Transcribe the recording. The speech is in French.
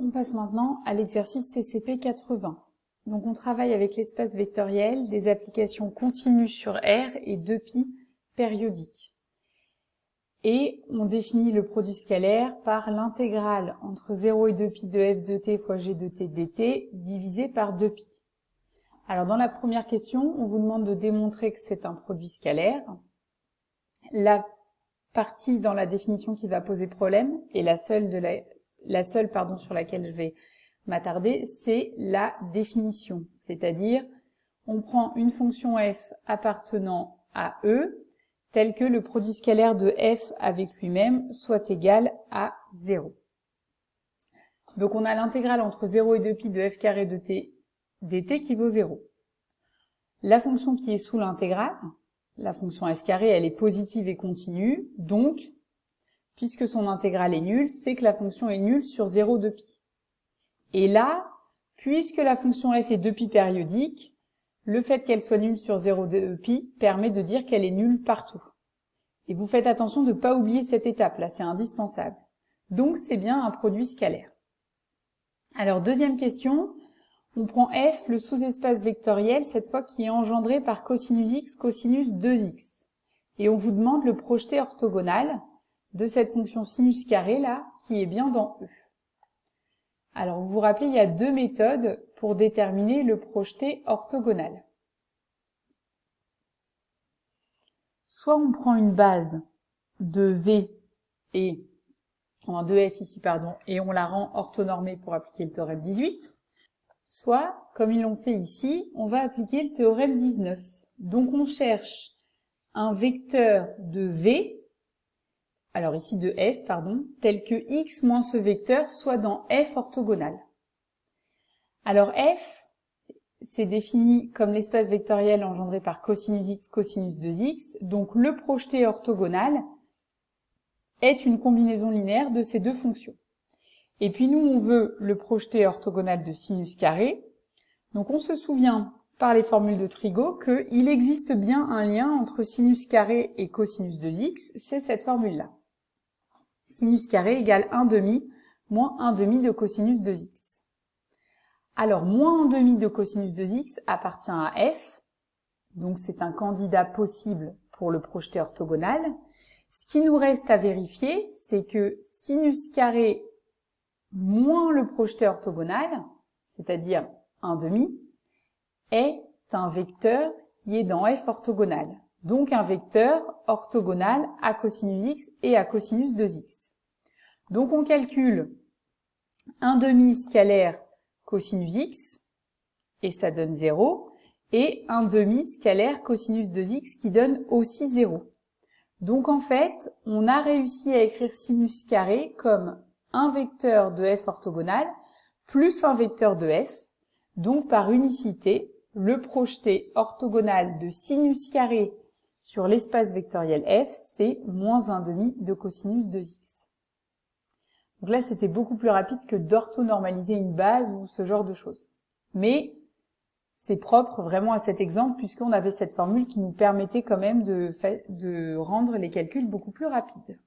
On passe maintenant à l'exercice CCP 80. Donc on travaille avec l'espace vectoriel, des applications continues sur R et 2π périodiques. Et on définit le produit scalaire par l'intégrale entre 0 et 2π de f de t fois g de t dt divisé par 2π. Alors dans la première question, on vous demande de démontrer que c'est un produit scalaire. La partie dans la définition qui va poser problème, et la seule sur laquelle je vais m'attarder, c'est la définition. C'est-à-dire, on prend une fonction f appartenant à E, telle que le produit scalaire de f avec lui-même soit égal à 0. Donc on a l'intégrale entre 0 et 2π de f carré de t dt qui vaut 0. La fonction qui est sous l'intégrale, la fonction f carré, elle est positive et continue, donc, puisque son intégrale est nulle, c'est que la fonction est nulle sur 0 de π. Et là, puisque la fonction f est 2π périodique, le fait qu'elle soit nulle sur 0 de π permet de dire qu'elle est nulle partout. Et vous faites attention de ne pas oublier cette étape, là c'est indispensable. Donc c'est bien un produit scalaire. Alors deuxième question, on prend f, le sous-espace vectoriel, cette fois qui est engendré par cosinus x, cosinus 2x. Et on vous demande le projeté orthogonal de cette fonction sinus carré là, qui est bien dans E. Alors vous vous rappelez, il y a deux méthodes pour déterminer le projeté orthogonal. Soit on prend une base de V et de f ici, pardon, et on la rend orthonormée pour appliquer le théorème 18. Soit, comme ils l'ont fait ici, on va appliquer le théorème 19. Donc on cherche un vecteur de V, alors ici de f, pardon, tel que x moins ce vecteur soit dans f orthogonal. Alors f, c'est défini comme l'espace vectoriel engendré par cosinus x, cosinus 2x, donc le projeté orthogonal est une combinaison linéaire de ces deux fonctions. Et puis nous, on veut le projeté orthogonal de sinus carré. Donc on se souvient, par les formules de Trigo, qu'il existe bien un lien entre sinus carré et cosinus 2x, c'est cette formule-là. Sinus carré égale 1/2 moins 1/2 de cosinus 2x. Alors, moins 1/2 de cosinus 2x appartient à f, donc c'est un candidat possible pour le projeté orthogonal. Ce qui nous reste à vérifier, c'est que sinus carré moins le projeté orthogonal, c'est-à-dire 1/2, est un vecteur qui est dans f orthogonal. Donc un vecteur orthogonal à cosinus x et à cosinus 2x. Donc on calcule 1/2 scalaire cosinus x, et ça donne 0, et 1/2 scalaire cosinus 2x qui donne aussi 0. Donc en fait, on a réussi à écrire sinus carré comme un vecteur de f orthogonal plus un vecteur de f. Donc par unicité, le projeté orthogonal de sinus carré sur l'espace vectoriel f, c'est moins 1/2 de cosinus 2x. Donc là, c'était beaucoup plus rapide que d'orthonormaliser une base ou ce genre de choses. Mais c'est propre vraiment à cet exemple puisqu'on avait cette formule qui nous permettait quand même de rendre les calculs beaucoup plus rapides.